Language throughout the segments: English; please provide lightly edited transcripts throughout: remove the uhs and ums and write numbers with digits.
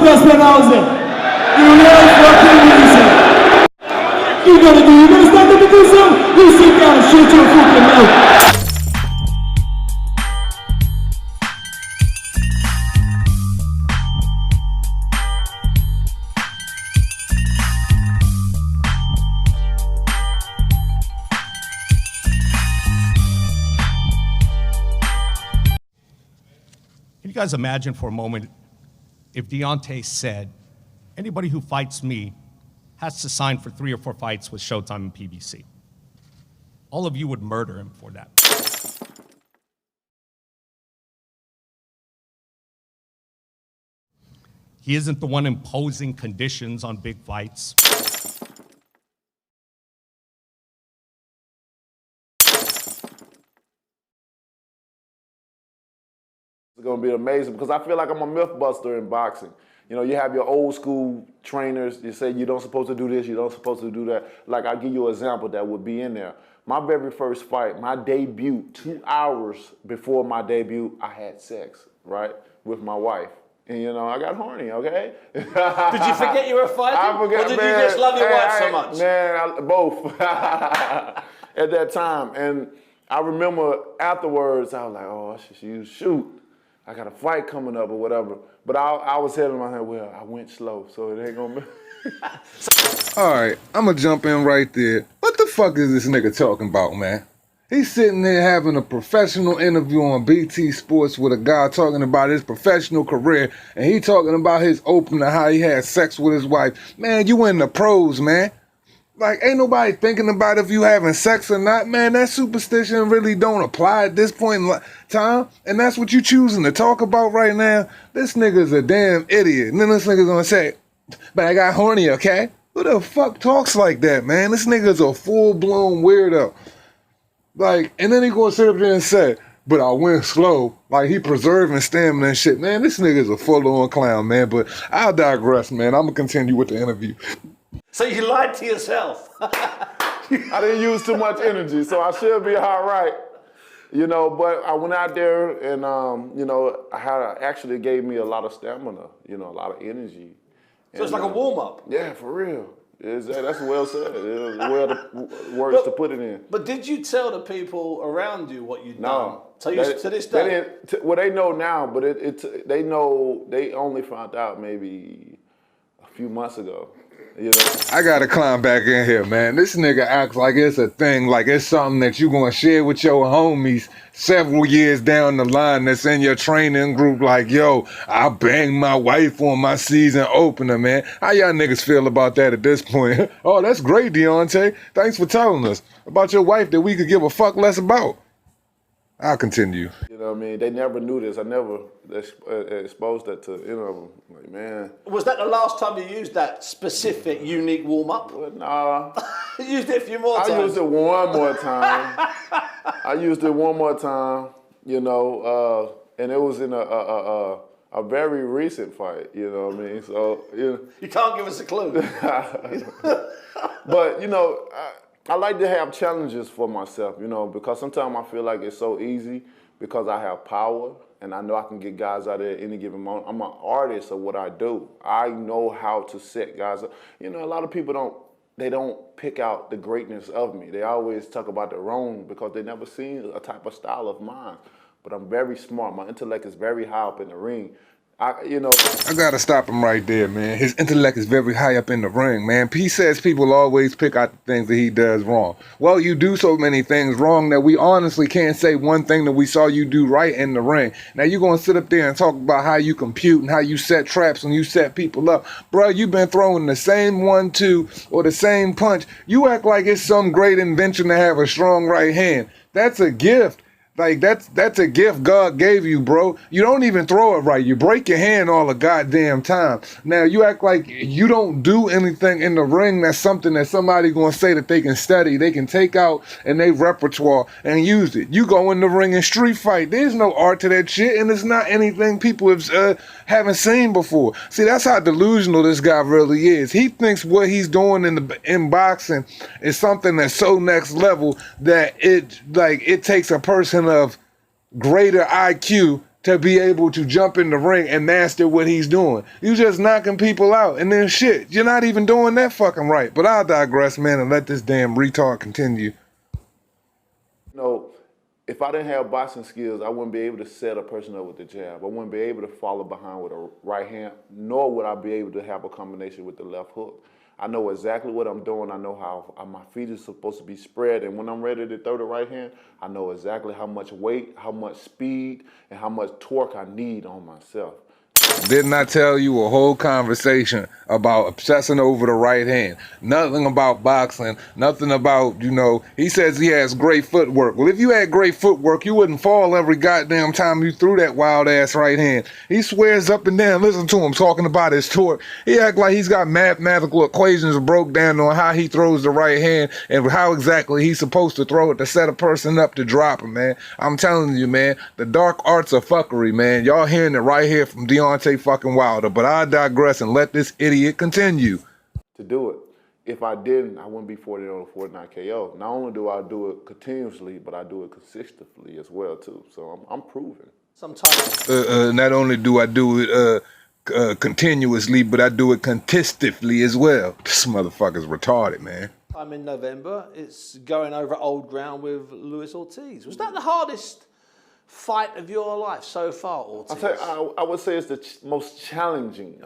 best friend out there. You know fucking reason. You gonna stand up and do something? You sit down and shut your fucking mouth. Can you guys imagine for a moment if Deontay said, anybody who fights me has to sign for 3 or 4 fights with Showtime and PBC? All of you would murder him for that. He isn't the one imposing conditions on big fights. It's going to be amazing because I feel like I'm a myth buster in boxing. You know, you have your old school trainers, you say you don't supposed to do this, you don't supposed to do that. Like, I'll give you an example that would be in there. My very first fight, my debut, 2 hours before my debut, I had sex, right, with my wife. And, you know, I got horny, okay? Did you forget you were fighting? I forget, or did man, you just love your wife so much? Man, both at that time. And I remember afterwards, I was like, oh, I should shoot. I got a fight coming up or whatever. But I was telling my head, well, I went slow, so it ain't gonna be. All right, I'm gonna jump in right there. What the fuck is this nigga talking about, man? He's sitting there having a professional interview on BT Sports with a guy talking about his professional career, and he talking about his opener, how he had sex with his wife. Man, you in the pros, man. Like, ain't nobody thinking about if you having sex or not, man. That superstition really don't apply at this point in time. And that's what you choosing to talk about right now. This nigga's a damn idiot. And then this nigga's gonna say, but I got horny, okay? Who the fuck talks like that, man? This nigga's a full-blown weirdo. Like, and then he gonna sit up there and say, but I went slow. Like, he preserving stamina and shit. Man, this nigga's a full-on clown, man. But I'll digress, man. I'm gonna continue with the interview. So you lied to yourself. I didn't use too much energy, so I should be all right. You know, but I went out there and, you know, actually gave me a lot of stamina, you know, a lot of energy. So it's like a warm-up. Yeah, for real. That's well said. It's well the words to put it in. But did you tell the people around you what you'd done? No. So to this day? Well, they know now, but they know, they only found out maybe a few months ago. You know? I gotta climb back in here, man. This nigga acts like it's a thing, like it's something that you gonna share with your homies several years down the line that's in your training group, like, yo, I banged my wife on my season opener, man. How y'all niggas feel about that at this point? Oh, that's great, Deontay. Thanks for telling us about your wife that we could give a fuck less about. I'll continue. You know what I mean? They never knew this. I never exposed that to any of them. Like, man. Was that the last time you used that specific, unique warm-up? Well, nah. You used it a few more times. I used it one more time. I used it one more time, you know, and it was in a very recent fight, you know what I mean? So, you know. You can't give us a clue. But, you know, I like to have challenges for myself, you know, because sometimes I feel like it's so easy because I have power and I know I can get guys out there at any given moment. I'm an artist of what I do. I know how to set guys up. You know, a lot of people don't pick out the greatness of me. They always talk about the wrong because they never seen a type of style of mine. But I'm very smart. My intellect is very high up in the ring. I gotta stop him right there, man. His intellect is very high up in the ring, man. He says people always pick out the things that he does wrong. Well, you do so many things wrong that we honestly can't say one thing that we saw you do right in the ring. Now you're gonna sit up there and talk about how you compute and how you set traps and you set people up. Bro, you've been throwing the same 1-2 or the same punch. You act like it's some great invention to have a strong right hand. That's a gift. Like, that's a gift God gave you, bro. You don't even throw it right. You break your hand all the goddamn time. Now, you act like you don't do anything in the ring. That's something that somebody gonna say that they can study, they can take out in their repertoire and use it. You go in the ring and street fight. There's no art to that shit, and it's not anything people haven't seen before. See, that's how delusional this guy really is. He thinks what he's doing in boxing is something that's so next level that it takes a person of greater IQ to be able to jump in the ring and master what he's doing. You just knocking people out, and then shit, you're not even doing that fucking right. But I'll digress, man, and let this damn retard continue. You know, if I didn't have boxing skills, I wouldn't be able to set a person up with the jab. I wouldn't be able to follow behind with a right hand, nor would I be able to have a combination with the left hook. I know exactly what I'm doing. I know how my feet are supposed to be spread. And when I'm ready to throw the right hand, I know exactly how much weight, how much speed, and how much torque I need on myself. Didn't I tell you a whole conversation about obsessing over the right hand? Nothing about boxing, nothing about, you know, he says he has great footwork. Well, if you had great footwork, you wouldn't fall every goddamn time you threw that wild ass right hand. He swears up and down, listen to him talking about his torque. He act like he's got mathematical equations broke down on how he throws the right hand and how exactly he's supposed to throw it to set a person up to drop him, man. I'm telling you, man, the dark arts of fuckery, man. Y'all hearing it right here from Deontay fucking Wilder, but I digress and let this idiot continue. To do it. If I didn't, I wouldn't be 40 on a 49 KO. Not only do I do it continuously, but I do it consistently as well too. So I'm proven. Sometimes. Not only do I do it continuously, but I do it consistently as well. This motherfucker's retarded, man. I'm in November. It's going over old ground with Luis Ortiz. Was that the hardest fight of your life so far, Ortiz? I would say it's the most challenging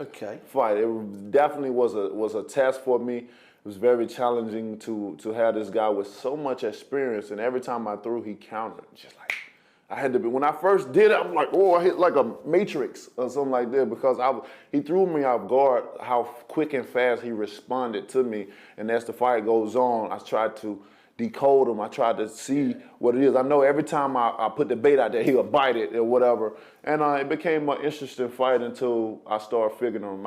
fight. It definitely was a test for me. It was very challenging to have this guy with so much experience, and every time I threw, he countered. Just like I had to be. When I first did it, I'm like, oh, I hit like a matrix or something like that because he threw me off guard. How quick and fast he responded to me, and as the fight goes on, I tried to decode him. I tried to see what it is. I know every time I put the bait out there, he would bite it or whatever. And it became an interesting fight until I started figuring him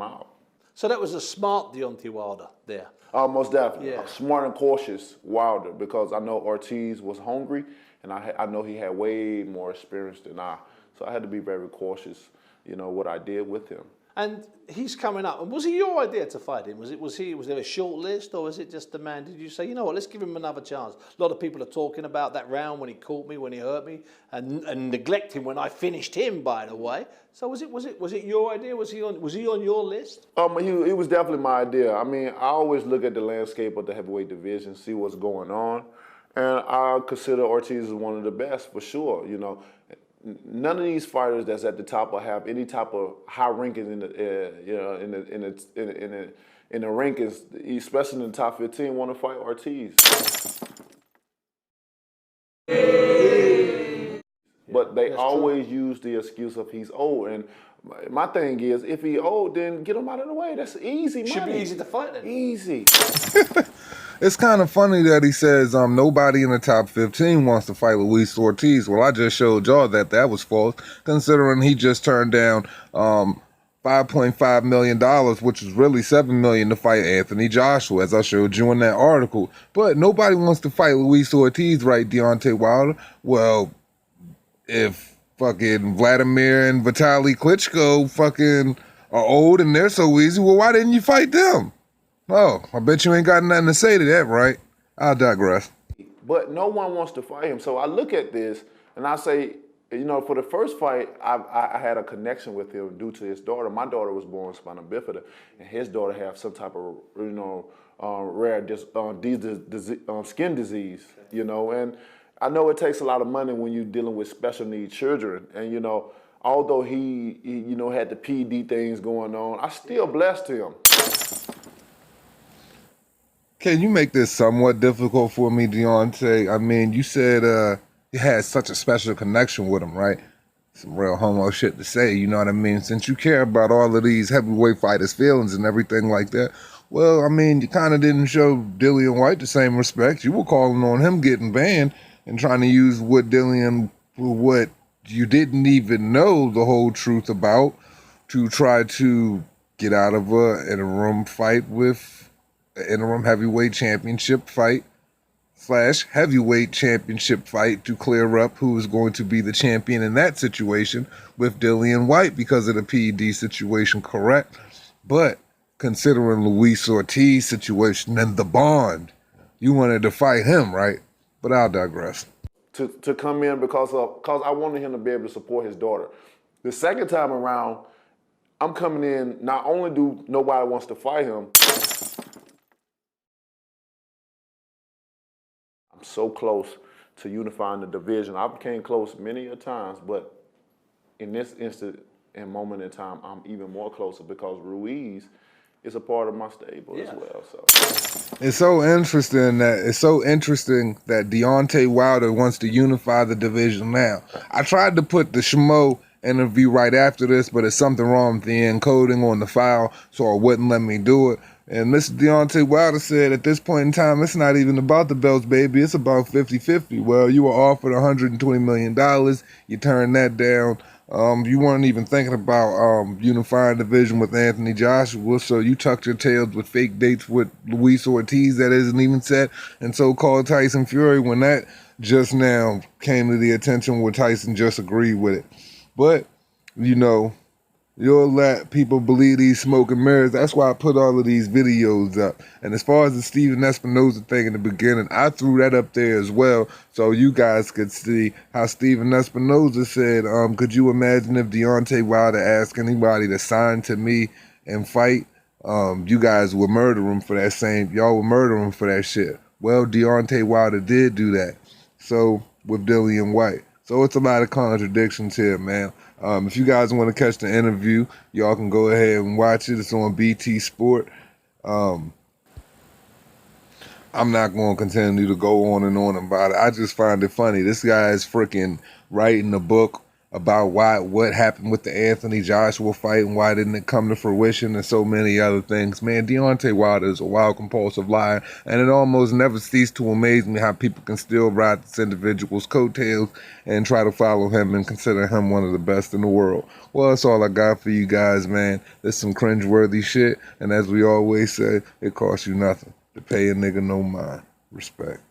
out. So that was a smart Deontay Wilder there. Most definitely. Yeah. Smart and cautious Wilder, because I know Ortiz was hungry, and I know he had way more experience than I. So I had to be very cautious, you know, what I did with him. And he's coming up. And was it your idea to fight him? Was there a short list, or was it just the man? Did you say, you know what, let's give him another chance? A lot of people are talking about that round when he caught me, when he hurt me, and neglect him when I finished him, by the way. So was it your idea? Was he on your list? He was definitely my idea. I mean, I always look at the landscape of the heavyweight division, see what's going on, and I consider Ortiz as one of the best for sure. You know, none of these fighters that's at the top will have any type of high rankings in the rankings, especially in the top 15, want to fight Ortiz. But they always use the excuse of he's old. And my thing is, if he's old, then get him out of the way. That's easy money. Should be easy to fight then. Easy. It's kind of funny that he says nobody in the top 15 wants to fight Luis Ortiz. Well, I just showed y'all that was false, considering he just turned down $5.5 million, which is really $7 million to fight Anthony Joshua, as I showed you in that article. But nobody wants to fight Luis Ortiz, right, Deontay Wilder? Well, if fucking Vladimir and Vitaly Klitschko fucking are old and they're so easy, well, why didn't you fight them? Oh, I bet you ain't got nothing to say to that, right? I'll digress. But no one wants to fight him. So I look at this and I say, you know, for the first fight, I had a connection with him due to his daughter. My daughter was born spina bifida, and his daughter has some type of, you know, rare skin disease, you know. And I know it takes a lot of money when you're dealing with special needs children. And, you know, although he you know, had the PED things going on, I still blessed him. Can you make this somewhat difficult for me, Deontay? I mean, you said you had such a special connection with him, right? Some real homo shit to say, you know what I mean? Since you care about all of these heavyweight fighters' feelings and everything like that, well, I mean, you kind of didn't show Dillian White the same respect. You were calling on him getting banned and trying to use what you didn't even know the whole truth about to try to get out of an interim fight with interim heavyweight championship fight / heavyweight championship fight to clear up who is going to be the champion in that situation with Dillian White because of the PED situation, correct? But considering Luis Ortiz situation and the bond, you wanted to fight him, right? But I'll digress. to come in because I wanted him to be able to support his daughter. The second time around, I'm coming in, not only do nobody wants to fight him, I'm so close to unifying the division. I became close many a times, but in this instant and moment in time, I'm even more closer because Ruiz is a part of my stable as well. So it's so interesting that Deontay Wilder wants to unify the division now. I tried to put the Shmo interview right after this, but it's something wrong with the encoding on the file, so it wouldn't let me do it. And Mr. Deontay Wilder said at this point in time, it's not even about the belts, baby. It's about 50-50. Well, you were offered $120 million. You turned that down. You weren't even thinking about unifying division with Anthony Joshua, so you tucked your tails with fake dates with Luis Ortiz that isn't even set, and so-called Tyson Fury when that just now came to the attention where Tyson just agreed with it. But, you know, you'll let people believe these smoke and mirrors. That's why I put all of these videos up. And as far as the Steven Espinoza thing in the beginning, I threw that up there as well so you guys could see how Steven Espinoza said, could you imagine if Deontay Wilder asked anybody to sign to me and fight? You guys would murder him for that y'all would murder him for that shit. Well, Deontay Wilder did do that. So, with Dillian White. So it's a lot of contradictions here, man. If you guys want to catch the interview, y'all can go ahead and watch it. It's on BT Sport. I'm not going to continue to go on and on about it. I just find it funny. This guy is freaking writing a book about what happened with the Anthony Joshua fight and why didn't it come to fruition and so many other things. Man, Deontay Wilder is a wild, compulsive liar, and it almost never ceased to amaze me how people can still ride this individual's coattails and try to follow him and consider him one of the best in the world. Well, that's all I got for you guys, man. There's some cringeworthy shit, and as we always say, it costs you nothing to pay a nigga no mind. Respect.